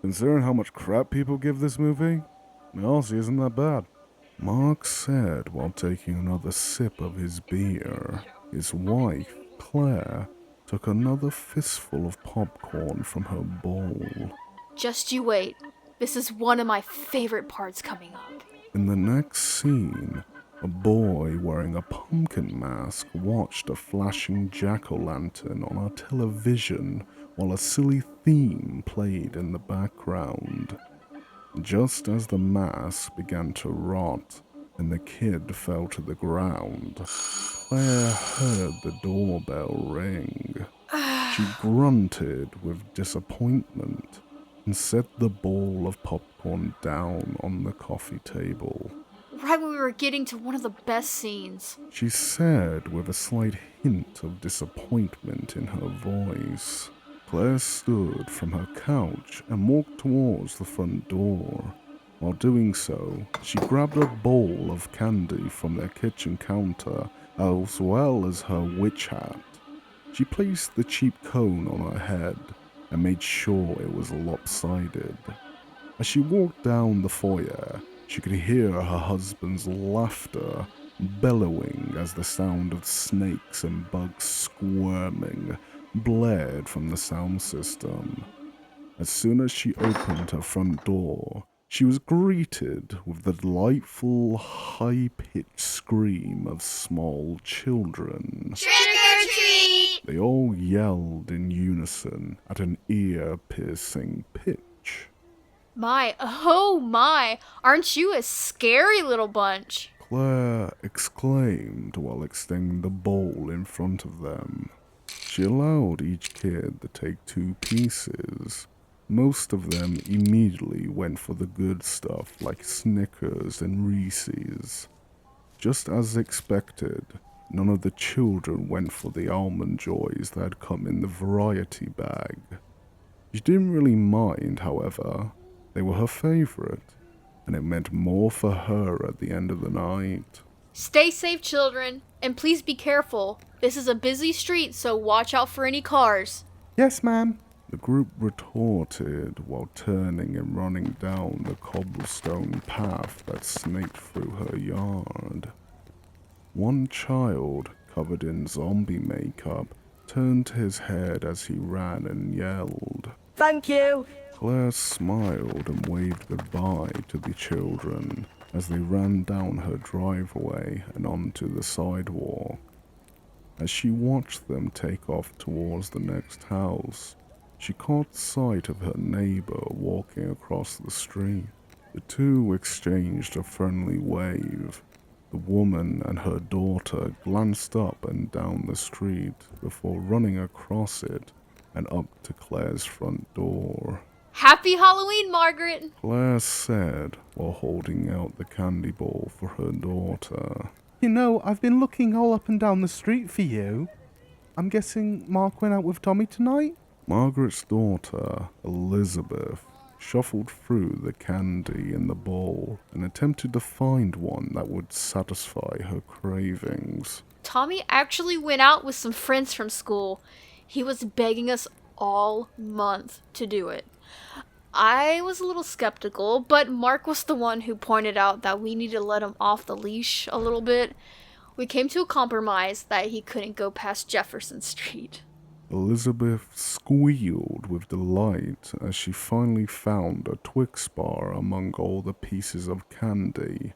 Considering how much crap people give this movie, honestly isn't that bad. Mark said while taking another sip of his beer. His wife, Claire, took another fistful of popcorn from her bowl. Just you wait. This is one of my favorite parts coming up. In the next scene, a boy wearing a pumpkin mask watched a flashing jack-o'-lantern on a television while a silly theme played in the background. Just as the mask began to rot and the kid fell to the ground, Claire heard the doorbell ring. She grunted with disappointment and set the bowl of popcorn down on the coffee table. Right when we were getting to one of the best scenes. She said with a slight hint of disappointment in her voice. Claire stood from her couch and walked towards the front door. While doing so, she grabbed a bowl of candy from their kitchen counter as well as her witch hat. She placed the cheap cone on her head and made sure it was lopsided. As she walked down the foyer, she could hear her husband's laughter bellowing as the sound of snakes and bugs squirming blared from the sound system. As soon as she opened her front door, she was greeted with the delightful high-pitched scream of small children. Trick or treat! They all yelled in unison at an ear-piercing pitch. My, oh my, aren't you a scary little bunch? Claire exclaimed while extending the bowl in front of them. She allowed each kid to take 2 pieces. Most of them immediately went for the good stuff like Snickers and Reese's. Just as expected, none of the children went for the almond joys that had come in the variety bag. She didn't really mind, however. They were her favorite, and it meant more for her at the end of the night. Stay safe, children, and please be careful. This is a busy street, so watch out for any cars. Yes, ma'am. The group retorted while turning and running down the cobblestone path that snaked through her yard. One child, covered in zombie makeup, turned his head as he ran and yelled. Thank you. Claire smiled and waved goodbye to the children as they ran down her driveway and onto the sidewalk. As she watched them take off towards the next house, she caught sight of her neighbor walking across the street. The two exchanged a friendly wave. The woman and her daughter glanced up and down the street before running across it and up to Claire's front door. Happy Halloween, Margaret! Claire said while holding out the candy bowl for her daughter. You know, I've been looking all up and down the street for you. I'm guessing Mark went out with Tommy tonight? Margaret's daughter, Elizabeth, shuffled through the candy in the bowl and attempted to find one that would satisfy her cravings. Tommy actually went out with some friends from school. He was begging us all month to do it. I was a little skeptical, but Mark was the one who pointed out that we need to let him off the leash a little bit. We came to a compromise that he couldn't go past Jefferson Street. Elizabeth squealed with delight as she finally found a Twix bar among all the pieces of candy.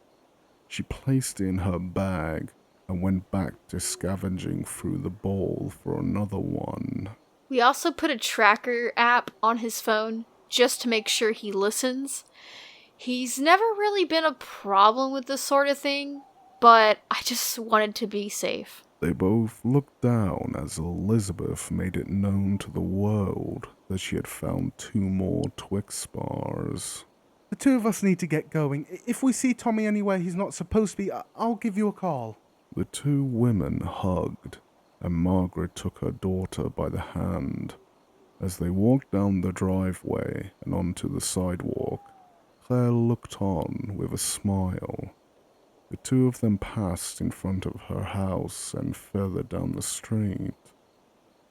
She placed it in her bag and went back to scavenging through the bowl for another one. We also put a tracker app on his phone just to make sure he listens. He's never really been a problem with this sort of thing, but I just wanted to be safe. They both looked down as Elizabeth made it known to the world that she had found 2 more Twix bars. The 2 of us need to get going. If we see Tommy anywhere he's not supposed to be, I'll give you a call. The 2 women hugged, and Margaret took her daughter by the hand. As they walked down the driveway and onto the sidewalk, Claire looked on with a smile. The 2 of them passed in front of her house and further down the street.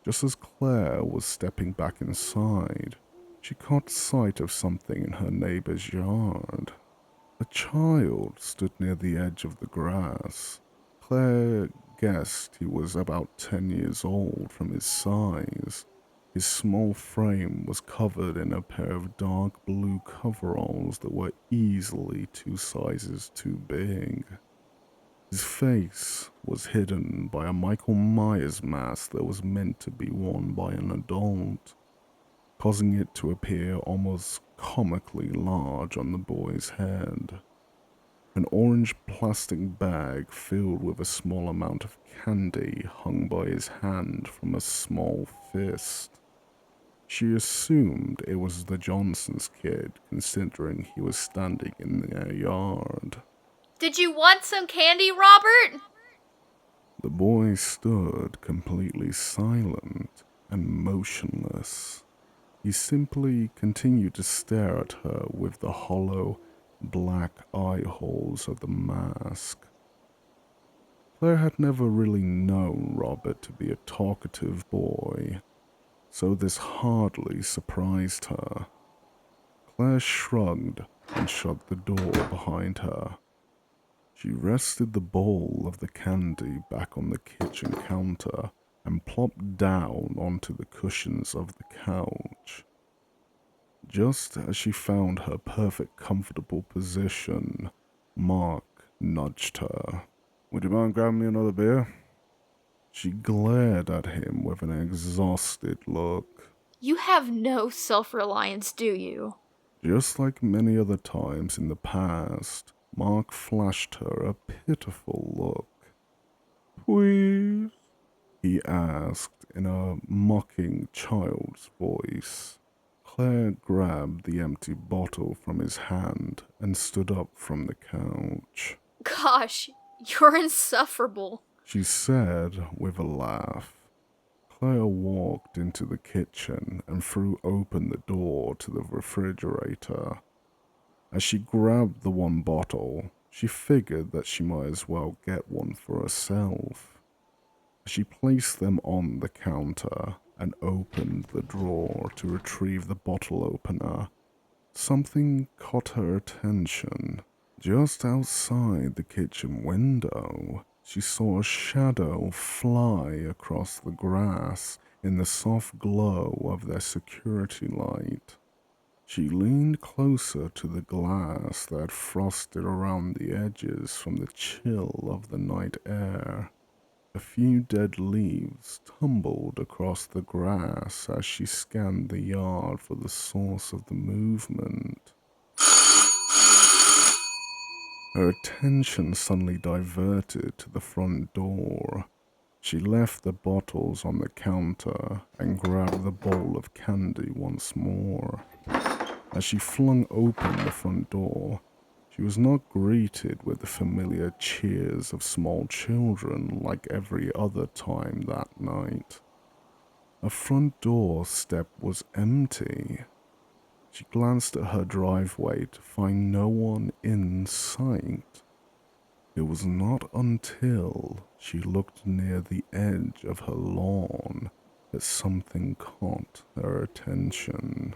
Just as Claire was stepping back inside, she caught sight of something in her neighbor's yard. A child stood near the edge of the grass. Claire guessed he was about 10 years old from his size. His small frame was covered in a pair of dark blue coveralls that were easily 2 sizes too big. His face was hidden by a Michael Myers mask that was meant to be worn by an adult, causing it to appear almost comically large on the boy's head. An orange plastic bag filled with a small amount of candy hung by his hand from a small fist. She assumed it was the Johnson's kid, considering he was standing in their yard. Did you want some candy, Robert? The boy stood completely silent and motionless. He simply continued to stare at her with the hollow, black eye holes of the mask. Claire had never really known Robert to be a talkative boy, so this hardly surprised her. Claire shrugged and shut the door behind her. She rested the bowl of the candy back on the kitchen counter and plopped down onto the cushions of the couch. Just as she found her perfect comfortable position, Mark nudged her. "Would you mind grabbing me another beer?" She glared at him with an exhausted look. You have no self-reliance, do you? Just like many other times in the past, Mark flashed her a pitiful look. "Please?" he asked in a mocking child's voice. Claire grabbed the empty bottle from his hand and stood up from the couch. Gosh, you're insufferable. She said with a laugh. Claire walked into the kitchen and threw open the door to the refrigerator. As she grabbed the one bottle, she figured that she might as well get one for herself. She placed them on the counter and opened the drawer to retrieve the bottle opener. Something caught her attention. Just outside the kitchen window, she saw a shadow fly across the grass in the soft glow of their security light. She leaned closer to the glass that frosted around the edges from the chill of the night air. A few dead leaves tumbled across the grass as she scanned the yard for the source of the movement. Her attention suddenly diverted to the front door. She left the bottles on the counter and grabbed the bowl of candy once more. As she flung open the front door, she was not greeted with the familiar cheers of small children like every other time that night. A front door step was empty. She glanced at her driveway to find no one in sight. It was not until she looked near the edge of her lawn that something caught her attention.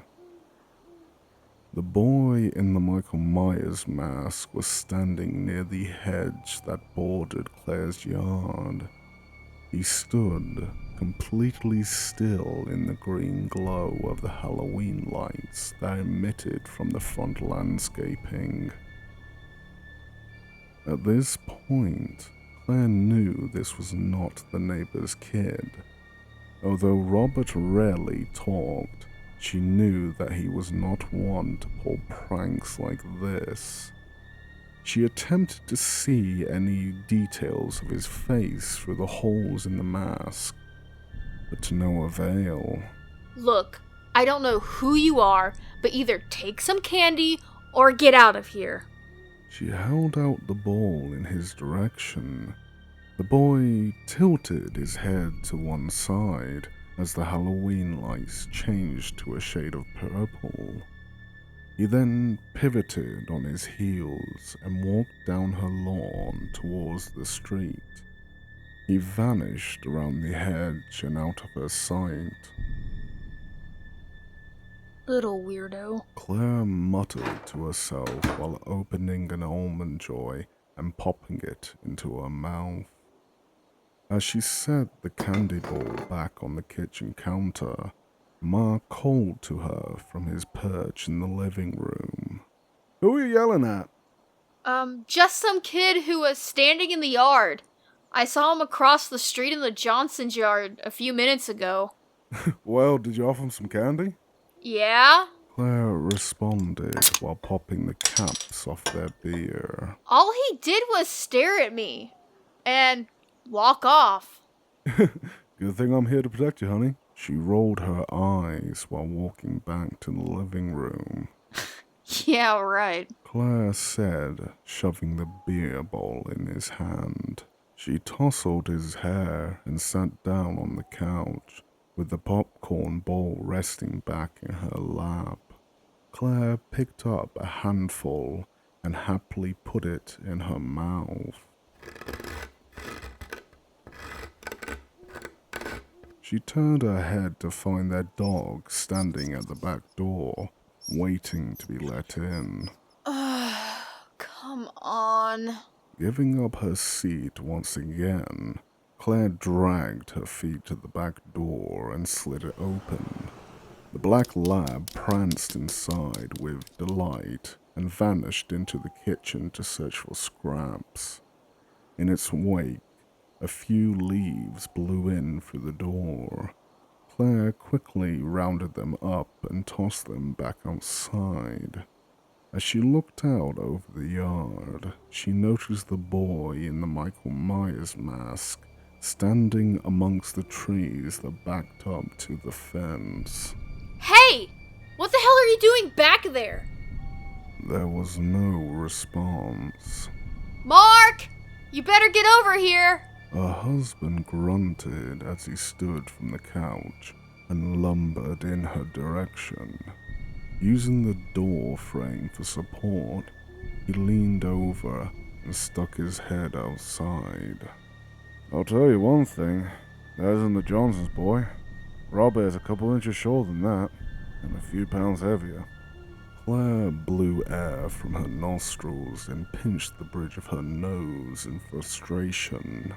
The boy in the Michael Myers mask was standing near the hedge that bordered Claire's yard. He stood completely still in the green glow of the Halloween lights that emitted from the front landscaping. At this point, Claire knew this was not the neighbor's kid. Although Robert rarely talked, she knew that he was not one to pull pranks like this. She attempted to see any details of his face through the holes in the mask, but to no avail. Look, I don't know who you are, but either take some candy or get out of here. She held out the bowl in his direction. The boy tilted his head to one side as the Halloween lights changed to a shade of purple. He then pivoted on his heels and walked down her lawn towards the street. He vanished around the hedge and out of her sight. Little weirdo. Claire muttered to herself while opening an almond joy and popping it into her mouth. As she set the candy ball back on the kitchen counter, Mark called to her from his perch in the living room. "Who are you yelling at?" Just some kid who was standing in the yard. I saw him across the street in the Johnson's yard a few minutes ago. "Well, did you offer him some candy?" Yeah? Claire responded while popping the caps off their beer. All he did was stare at me. And walk off. "Good thing I'm here to protect you, honey." She rolled her eyes while walking back to the living room. Yeah, right. Claire said, shoving the beer bowl in his hand. She tousled his hair and sat down on the couch, with the popcorn bowl resting back in her lap. Claire picked up a handful and happily put it in her mouth. She turned her head to find their dog standing at the back door, waiting to be let in. Come on. Giving up her seat once again, Claire dragged her feet to the back door and slid it open. The black lab pranced inside with delight and vanished into the kitchen to search for scraps. In its wake, a few leaves blew in through the door. Claire quickly rounded them up and tossed them back outside. As she looked out over the yard, she noticed the boy in the Michael Myers mask standing amongst the trees that backed up to the fence. Hey! What the hell are you doing back there? There was no response. Mark! You better get over here! Her husband grunted as he stood from the couch and lumbered in her direction. Using the door frame for support, he leaned over and stuck his head outside. "I'll tell you one thing, that isn't the Johnsons, boy. Rob is a couple inches shorter than that, and a few pounds heavier." Claire blew air from her nostrils and pinched the bridge of her nose in frustration.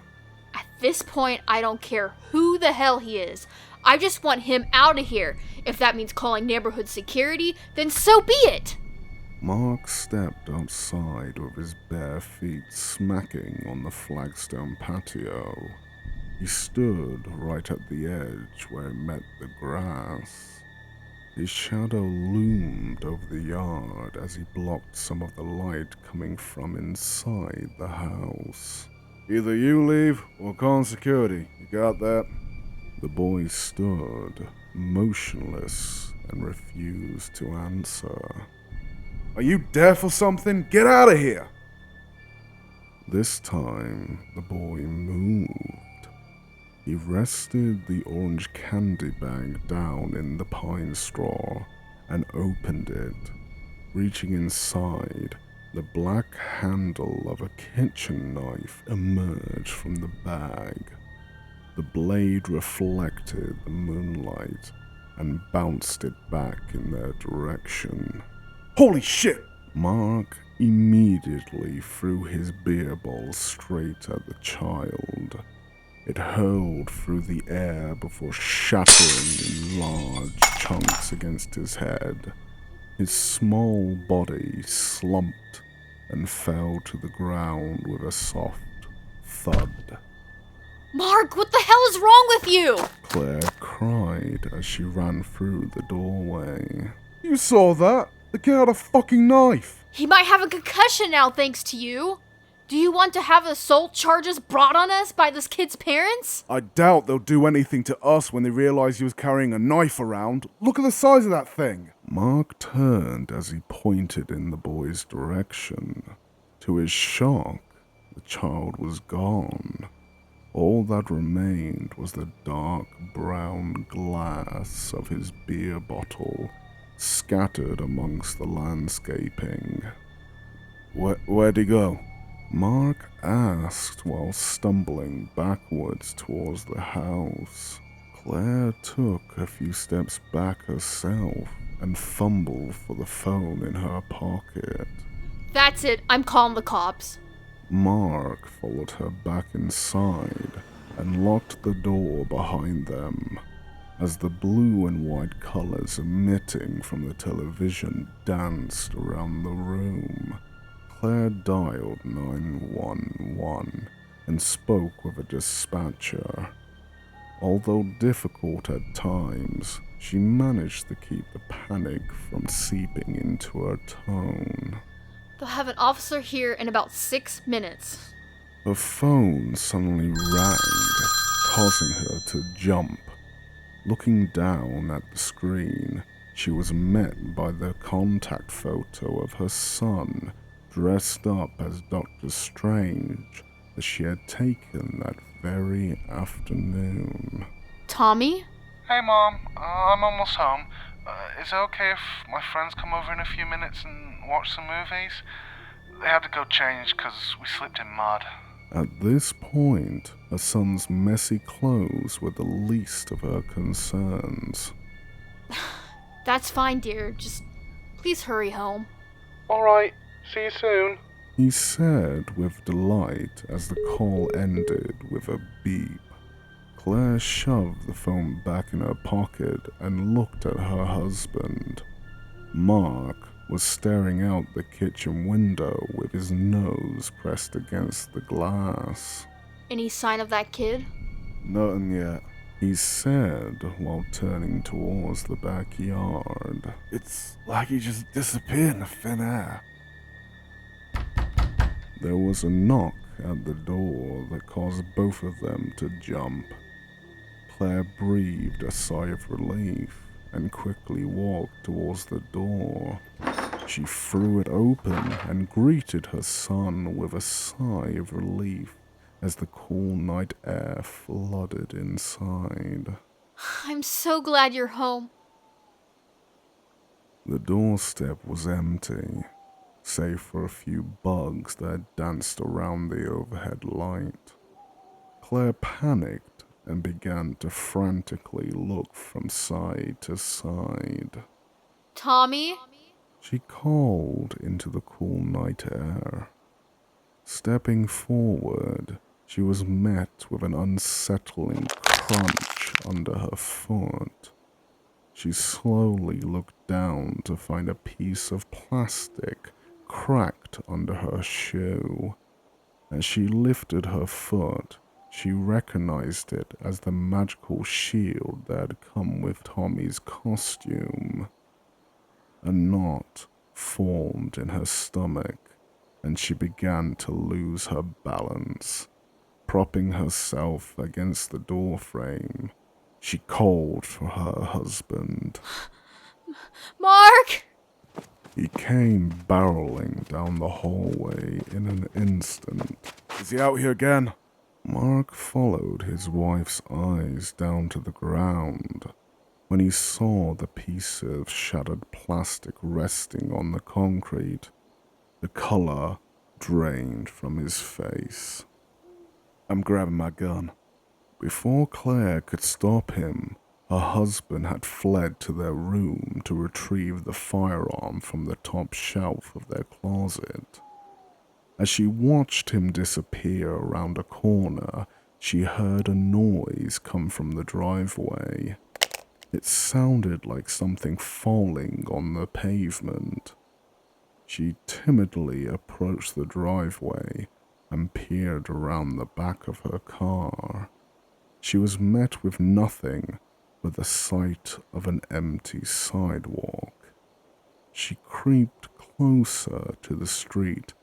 At this point, I don't care who the hell he is. I just want him out of here. If that means calling neighborhood security, then so be it. Mark stepped outside with his bare feet smacking on the flagstone patio. He stood right at the edge where it met the grass. His shadow loomed over the yard as he blocked some of the light coming from inside the house. "Either you leave or call security. You got that?" The boy stood, motionless, and refused to answer. "Are you deaf or something? Get out of here!" This time, the boy moved. He rested the orange candy bag down in the pine straw and opened it. Reaching inside, the black handle of a kitchen knife emerged from the bag. The blade reflected the moonlight and bounced it back in their direction. "Holy shit!" Mark immediately threw his beer bowl straight at the child. It hurled through the air before shattering in large chunks against his head. His small body slumped and fell to the ground with a soft thud. Mark, what the hell is wrong with you? Claire cried as she ran through the doorway. "You saw that? The kid had a fucking knife!" He might have a concussion now thanks to you. Do you want to have assault charges brought on us by this kid's parents? "I doubt they'll do anything to us when they realize he was carrying a knife around. Look at the size of that thing!" Mark turned as he pointed in the boy's direction. To his shock, the child was gone. All that remained was the dark brown glass of his beer bottle, scattered amongst the landscaping. Where'd he go?" Mark asked while stumbling backwards towards the house. Claire took a few steps back herself and fumbled for the phone in her pocket. That's it, I'm calling the cops. Mark followed her back inside and locked the door behind them. As the blue and white colors emitting from the television danced around the room, Claire dialed 911 and spoke with a dispatcher. Although difficult at times, she managed to keep the panic from seeping into her tone. They'll have an officer here in about 6 minutes. Her phone suddenly rang, causing her to jump. Looking down at the screen, she was met by the contact photo of her son, dressed up as Doctor Strange, that she had taken that very afternoon. Tommy? Hey Mom, I'm almost home. Is it okay if my friends come over in a few minutes and watch some movies? They had to go change because we slipped in mud. At this point, her son's messy clothes were the least of her concerns. That's fine, dear. Just please hurry home. Alright, see you soon. He said with delight as the call ended with a beep. Claire shoved the phone back in her pocket and looked at her husband. Mark was staring out the kitchen window with his nose pressed against the glass. Any sign of that kid? Nothing yet, he said while turning towards the backyard. It's like he just disappeared in the thin air. There was a knock at the door that caused both of them to jump. Claire breathed a sigh of relief and quickly walked towards the door. She threw it open and greeted her son with a sigh of relief as the cool night air flooded inside. I'm so glad you're home. The doorstep was empty, save for a few bugs that danced around the overhead light. Claire panicked and began to frantically look from side to side. Tommy? She called into the cool night air. Stepping forward, she was met with an unsettling crunch under her foot. She slowly looked down to find a piece of plastic cracked under her shoe. As she lifted her foot, she recognized it as the magical shield that had come with Tommy's costume. A knot formed in her stomach, and she began to lose her balance. Propping herself against the doorframe, she called for her husband. Mark! He came barreling down the hallway in an instant. Is he out here again? Mark followed his wife's eyes down to the ground when he saw the piece of shattered plastic resting on the concrete. The color drained from his face. I'm grabbing my gun. Before Claire could stop him, her husband had fled to their room to retrieve the firearm from the top shelf of their closet. As she watched him disappear around a corner, she heard a noise come from the driveway. It sounded like something falling on the pavement. She timidly approached the driveway and peered around the back of her car. She was met with nothing but the sight of an empty sidewalk. She creeped closer to the street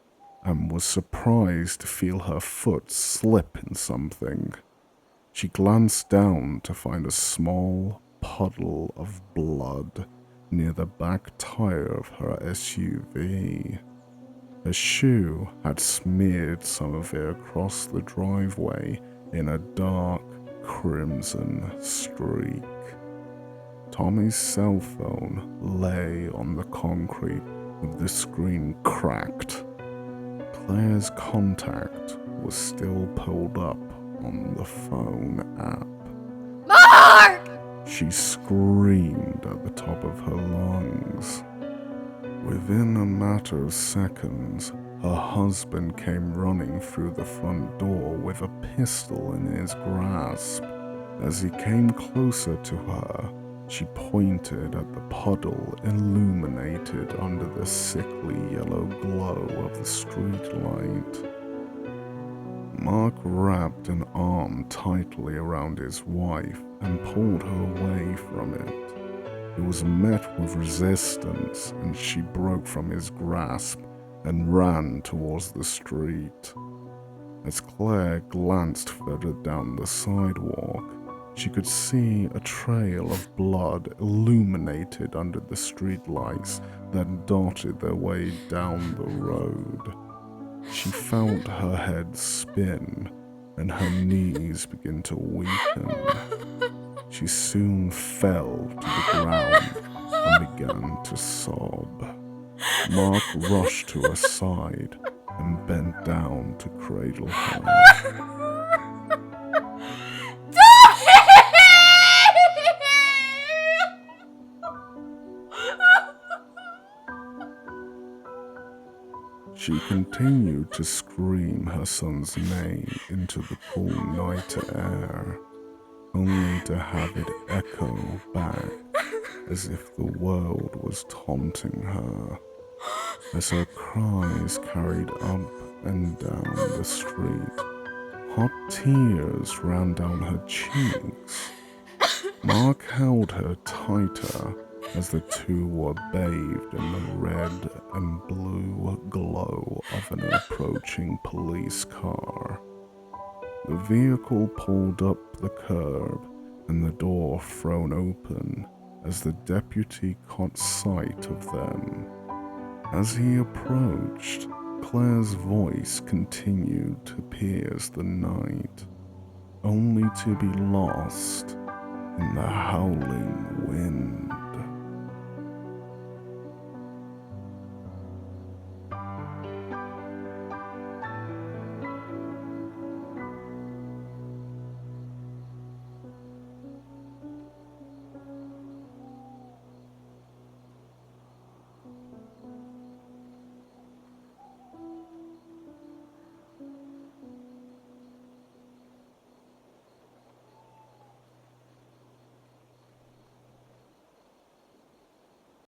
and was surprised to feel her foot slip in something. She glanced down to find a small puddle of blood near the back tire of her SUV. Her shoe had smeared some of it across the driveway in a dark crimson streak. Tommy's cell phone lay on the concrete with the screen cracked. Claire's contact was still pulled up on the phone app. Mark! She screamed at the top of her lungs. Within a matter of seconds, her husband came running through the front door with a pistol in his grasp. As he came closer to her, she pointed at the puddle illuminated under the sickly yellow glow of the streetlight. Mark wrapped an arm tightly around his wife and pulled her away from it. He was met with resistance, and she broke from his grasp and ran towards the street. As Claire glanced further down the sidewalk, she could see a trail of blood illuminated under the streetlights that dotted their way down the road. She felt her head spin and her knees begin to weaken. She soon fell to the ground and began to sob. Mark rushed to her side and bent down to cradle her. She continued to scream her son's name into the cool night air, only to have it echo back as if the world was taunting her. As her cries carried up and down the street, hot tears ran down her cheeks. Mark held her tighter as the two were bathed in the red and blue glow of an approaching police car. The vehicle pulled up the curb and the door thrown open as the deputy caught sight of them. As he approached, Claire's voice continued to pierce the night, only to be lost in the howling wind.